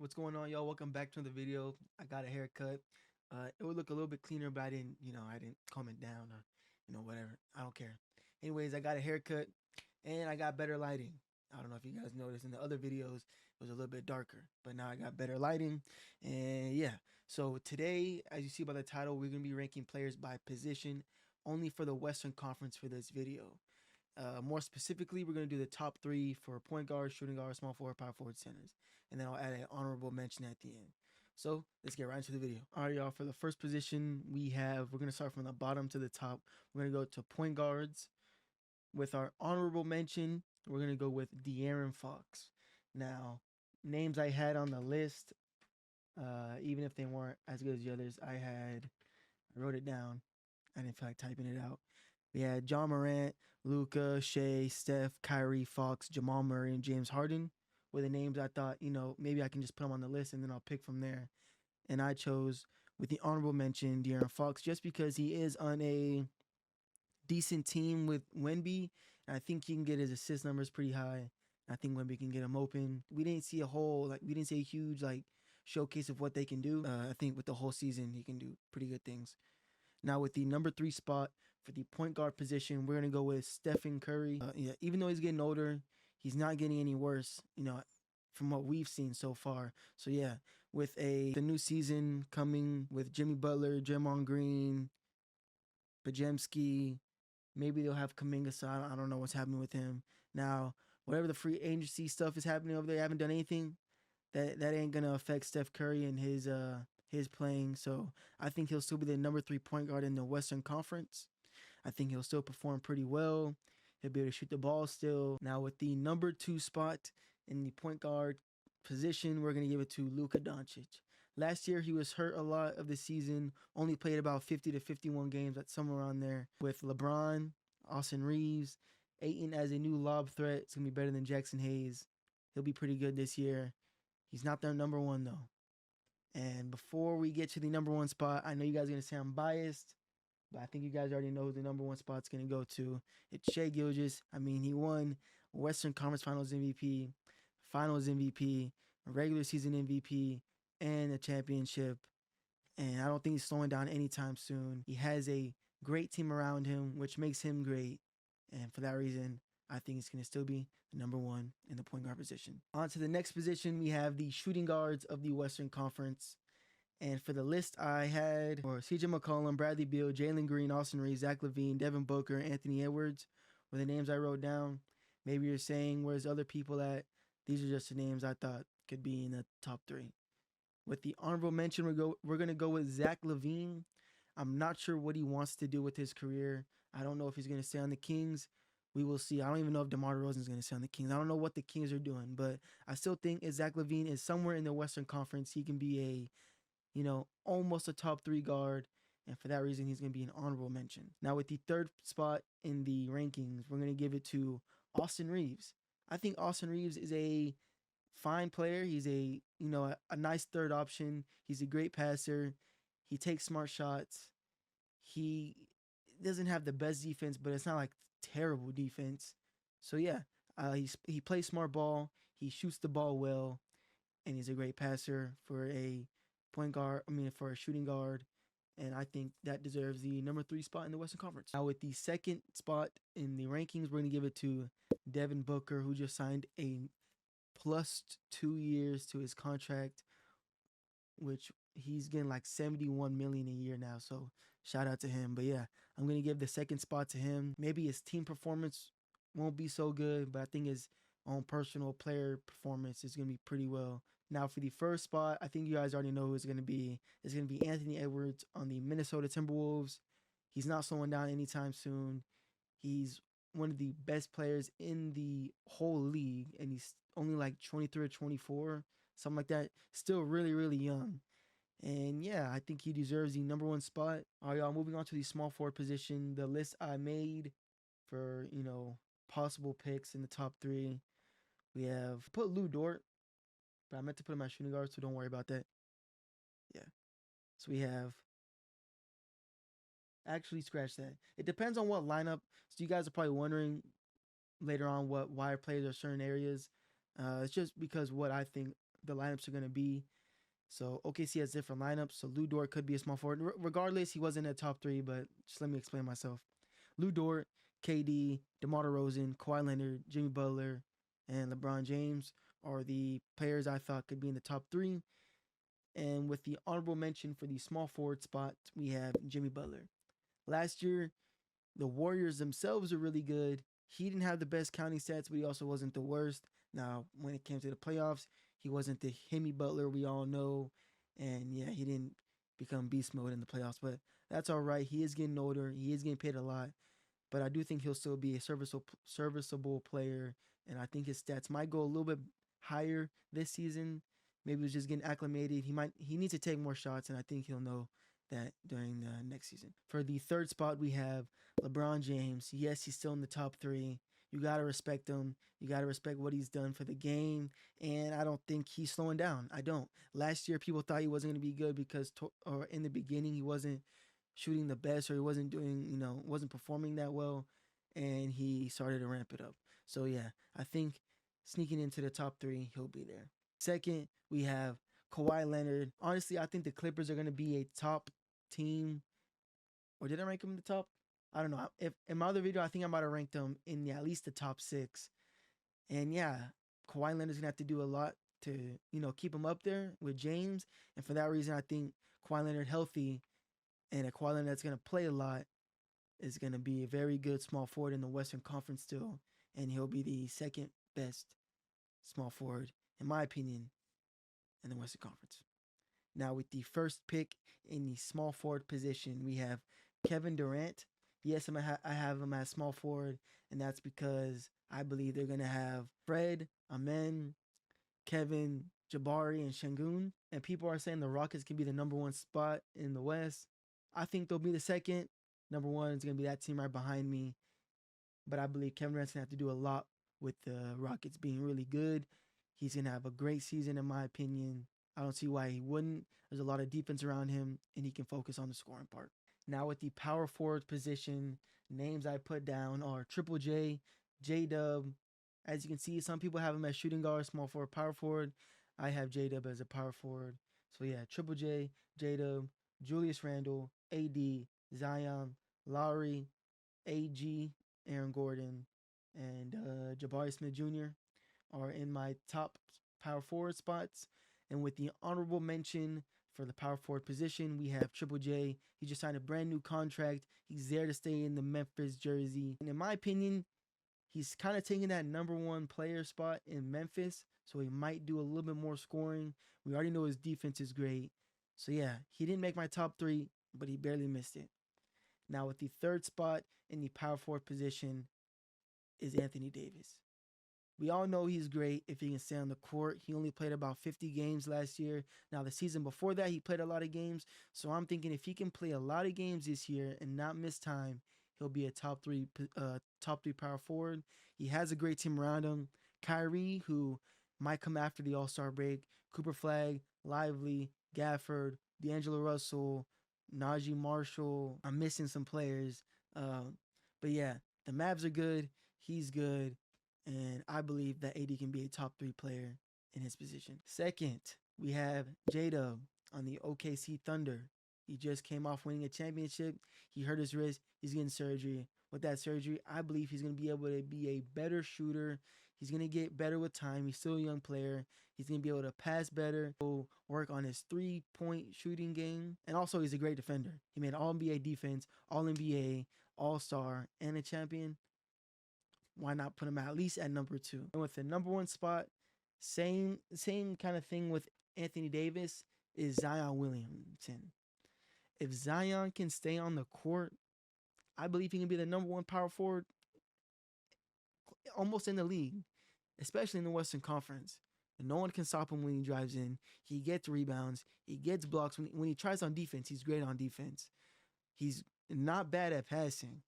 What's going on, y'all? Welcome back to the video. I got a haircut. It would look a little bit cleaner, but I didn't calm it down or, whatever. I don't care. Anyways, I got a haircut and I got better lighting. I don't know if you guys noticed in the other videos, it was a little bit darker, but now I got better lighting. And yeah, so today, as you see by the title, we're going to be ranking players by position only for the Western Conference for this video. More specifically, we're going to do the top three for point guard, shooting guard, small forward, power forward, centers. And then I'll add an honorable mention at the end. So let's get right into the video. All right, y'all. For the first position, we're going to start from the bottom to the top. We're going to go to point guards. With our honorable mention, we're going to go with De'Aaron Fox. Now, names I had on the list, even if they weren't as good as the others, I wrote it down. I didn't feel like typing it out. We had John Morant, Luka, Shea, Steph, Kyrie, Fox, Jamal Murray, and James Harden were the names I thought, maybe I can just put them on the list and then I'll pick from there. And I chose with the honorable mention De'Aaron Fox just because he is on a decent team with Wemby. And I think he can get his assist numbers pretty high. I think Wemby can get him open. We didn't see we didn't see a huge showcase of what they can do. I think with the whole season, he can do pretty good things. Now with the number 3 spot for the point guard position, we're gonna go with Stephen Curry. Yeah, even though he's getting older, he's not getting any worse. From what we've seen so far. So yeah, with the new season coming with Jimmy Butler, Draymond Green, Bajemski, maybe they'll have Kaminga. So I don't know what's happening with him now. Whatever the free agency stuff is happening over there, I haven't done anything. That ain't gonna affect Steph Curry and his playing. So I think he'll still be the number 3 point guard in the Western Conference. I think he'll still perform pretty well. He'll be able to shoot the ball still. Now with the number 2 spot in the point guard position, we're gonna give it to Luka Doncic. Last year he was hurt a lot of the season. Only played about 50 to 51 games, at somewhere around there. With LeBron, Austin Reeves, Ayton as a new lob threat, it's gonna be better than Jackson Hayes. He'll be pretty good this year. He's not their number 1 though. And before we get to the number 1 spot, I know you guys are going to say I'm biased, but I think you guys already know who the number 1 spot's going to go to. It's Shai Gilgeous. I mean, he won Western Conference Finals MVP, Finals MVP, regular season MVP, and a championship. And I don't think he's slowing down anytime soon. He has a great team around him, which makes him great. And for that reason, I think it's going to still be the number 1 in the point guard position. On to the next position, we have the shooting guards of the Western Conference. And for the list I had, or CJ McCollum, Bradley Beal, Jalen Green, Austin Reeves, Zach LaVine, Devin Booker, Anthony Edwards were the names I wrote down. Maybe you're saying, where's other people at? These are just the names I thought could be in the top 3. With the honorable mention, we're going to go with Zach LaVine. I'm not sure what he wants to do with his career. I don't know if he's going to stay on the Kings. We will see. I don't even know if DeMar DeRozan is going to stay on the Kings. I don't know what the Kings are doing, but I still think if Zach LaVine is somewhere in the Western Conference, he can be almost a top 3 guard. And for that reason, he's going to be an honorable mention. Now, with the 3rd spot in the rankings, we're going to give it to Austin Reeves. I think Austin Reeves is a fine player. He's a nice 3rd option. He's a great passer. He takes smart shots. He doesn't have the best defense, but it's not like terrible defense. So yeah, he plays smart ball. He shoots the ball well, and he's a great passer for a point guard. For a shooting guard. And I think that deserves the number 3 spot in the Western Conference. Now, with the 2nd spot in the rankings, we're going to give it to Devin Booker, who just signed a plus 2 years to his contract, which he's getting like 71 million a year now. So shout out to him. But yeah, I'm going to give the 2nd spot to him. Maybe his team performance won't be so good, but I think his own personal player performance is going to be pretty well. Now for the 1st spot, I think you guys already know who it's going to be. It's going to be Anthony Edwards on the Minnesota Timberwolves. He's not slowing down anytime soon. He's one of the best players in the whole league, and he's only like 23 or 24, something like that. Still really, really young. And yeah, I think he deserves the number 1 spot. All right, y'all, moving on to the small forward position. The list I made for, possible picks in the top 3. We have put Lou Dort, but I meant to put him at shooting guard, so don't worry about that. Yeah. So we have actually scratch that. It depends on what lineup. So you guys are probably wondering later on why I players are certain areas. It's just because what I think the lineups are going to be. So OKC has different lineups. So Lou Dort could be a small forward. Regardless, he wasn't in the top three, but just let me explain myself. Lou Dort, KD, DeMar DeRozan, Kawhi Leonard, Jimmy Butler, and LeBron James are the players I thought could be in the top three. And with the honorable mention for the small forward spot, we have Jimmy Butler. Last year, the Warriors themselves are really good. He didn't have the best counting stats, but he also wasn't the worst. Now, when it came to the playoffs, he wasn't the Jimmy Butler we all know. And yeah, he didn't become beast mode in the playoffs, but that's all right. He is getting older. He is getting paid a lot, but I do think he'll still be a serviceable player. And I think his stats might go a little bit higher this season. Maybe he's just getting acclimated. He needs to take more shots, and I think he'll know that during the next season. For the third spot, we have LeBron James. Yes, he's still in the top three. You got to respect him. You got to respect what he's done for the game. And I don't think he's slowing down. I don't. Last year, people thought he wasn't going to be good because or in the beginning, he wasn't shooting the best, or he wasn't doing, wasn't performing that well. And he started to ramp it up. So yeah, I think sneaking into the top three, he'll be there. Second, we have Kawhi Leonard. Honestly, I think the Clippers are going to be a top team. Or did I rank them in the top? I don't know. If in my other video, I think I might have ranked them in at least the top 6. And yeah, Kawhi Leonard's gonna have to do a lot to, keep him up there with James. And for that reason, I think Kawhi Leonard healthy and a Kawhi Leonard that's gonna play a lot is gonna be a very good small forward in the Western Conference still. And he'll be the second best small forward, in my opinion, in the Western Conference. Now, with the first pick in the small forward position, we have Kevin Durant. Yes, I have him as small forward, and that's because I believe they're going to have Fred, Amen, Kevin, Jabari, and Şengün. And people are saying the Rockets can be the number 1 spot in the West. I think they'll be the second. Number 1 is going to be that team right behind me. But I believe Kevin Durant's going to have to do a lot with the Rockets being really good. He's going to have a great season, in my opinion. I don't see why he wouldn't. There's a lot of defense around him, and he can focus on the scoring part. Now with the power forward position, names I put down are Triple J, J-Dub. As you can see, some people have him as shooting guard, small forward, power forward. I have J-Dub as a power forward. So yeah, Triple J, J-Dub, Julius Randle, AD, Zion, Lowry, AG, Aaron Gordon, and Jabari Smith Jr. are in my top power forward spots. And with the honorable mention for the power forward position, we have Triple J. He just signed a brand new contract. He's there to stay in the Memphis jersey. And in my opinion, he's kind of taking that number 1 player spot in Memphis. So he might do a little bit more scoring. We already know his defense is great. So yeah, he didn't make my top 3, but he barely missed it. Now with the third spot in the power forward position is Anthony Davis. We all know he's great if he can stay on the court. He only played about 50 games last year. Now, the season before that, he played a lot of games. So I'm thinking if he can play a lot of games this year and not miss time, he'll be a top three power forward. He has a great team around him. Kyrie, who might come after the All-Star break. Cooper Flag, Lively, Gafford, D'Angelo Russell, Najee Marshall. I'm missing some players. But yeah, the Mavs are good. He's good. And I believe that AD can be a top 3 player in his position. Second, we have J-Dub on the OKC Thunder. He just came off winning a championship. He hurt his wrist. He's getting surgery. With that surgery, I believe he's going to be able to be a better shooter. He's going to get better with time. He's still a young player. He's going to be able to pass better, work on his 3-point shooting game. And also, he's a great defender. He made All-NBA defense, All-NBA, All-Star, and a champion. Why not put him at least at number 2? And with the number 1 spot, same kind of thing with Anthony Davis, is Zion Williamson. If Zion can stay on the court, I believe he can be the number 1 power forward almost in the league, especially in the Western Conference. And no one can stop him when he drives in. He gets rebounds. He gets blocks. When he tries on defense, he's great on defense. He's not bad at passing.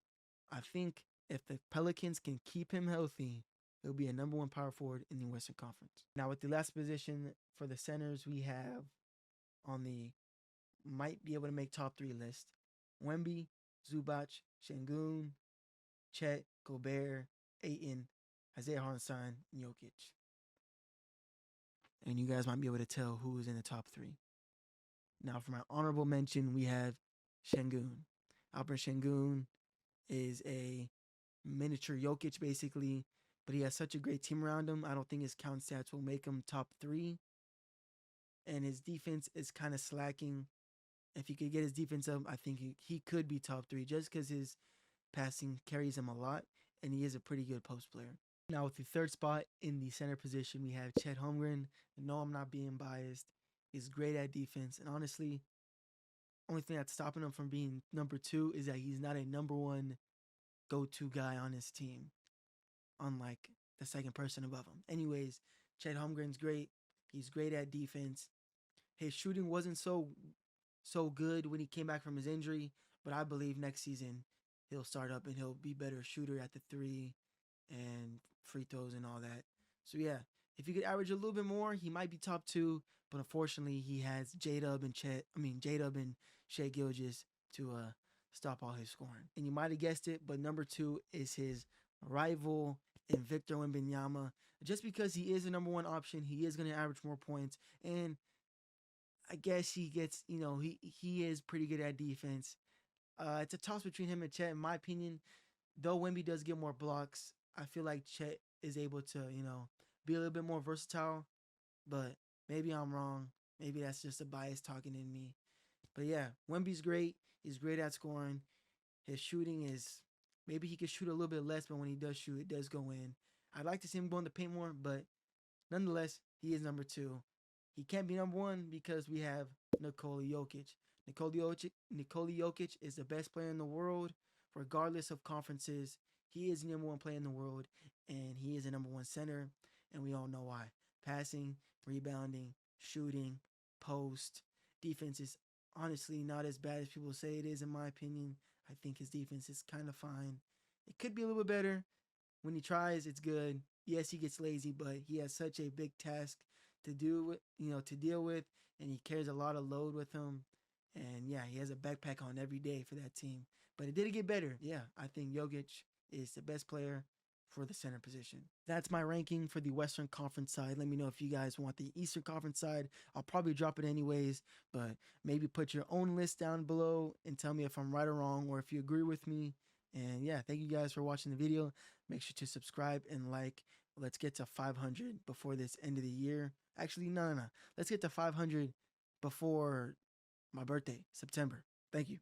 I think if the Pelicans can keep him healthy, he'll be a number 1 power forward in the Western Conference. Now, with the last position for the centers, we have on the might be able to make top 3 list: Wemby, Zubac, Şengün, Chet, Gobert, Ayton, Isaiah Hartenstein, and Jokic. and you guys might be able to tell who is in the top three. Now, for my honorable mention, we have Şengün. Alperen Şengün is a miniature Jokic, basically, but he has such a great team around him. I don't think his count stats will make him top three, and his defense is kind of slacking. If he could get his defense up, I think he could be top three just because his passing carries him a lot, and he is a pretty good post player. Now, with the third spot in the center position, we have Chet Holmgren. No, I'm not being biased. He's great at defense, and honestly, only thing that's stopping him from being number two is that he's not a number one go-to guy on his team, unlike the second person above him. Anyways, Chet Holmgren's great. He's great at defense. His shooting wasn't so good when he came back from his injury, but I believe next season he'll start up and he'll be better shooter at the three and free throws and all that. So yeah, if he could average a little bit more, he might be top two. But unfortunately, he has J-Dub and Shai Gilgeous to stop all his scoring. And you might have guessed it, but number two is his rival in Victor Wembanyama. Just because he is the number one option, he is going to average more points, and I guess he gets, he is pretty good at defense. It's a toss between him and Chet, in my opinion. Though Wemby does get more blocks, I feel like Chet is able to, be a little bit more versatile. But maybe I'm wrong. Maybe that's just a bias talking in me. But yeah, Wemby's great. He's great at scoring. His shooting is, maybe he could shoot a little bit less, but when he does shoot, it does go in. I'd like to see him go in the paint more, but nonetheless, he is number two. He can't be number one because we have Nikola Jokic. Nikola Jokic is the best player in the world, regardless of conferences. He is the number one player in the world, and he is the number one center, and we all know why. Passing, rebounding, shooting, post, defense is honestly not as bad as people say it is, in my opinion. I think his defense is kind of fine. It could be a little bit better. When he tries, it's good. Yes, he gets lazy, but he has such a big task to do, to deal with, and he carries a lot of load with him. And yeah, he has a backpack on every day for that team. But it did get better. Yeah, I think Jokic is the best player for the center position. That's my ranking for the Western Conference side. Let me know if you guys want the Eastern Conference side. I'll probably drop it anyways, but maybe put your own list down below and tell me if I'm right or wrong, or if you agree with me. And yeah, thank you guys for watching the video. Make sure to subscribe and like. Let's get to 500 before this end of the year. Actually, no. Let's get to 500 before my birthday, September. Thank you.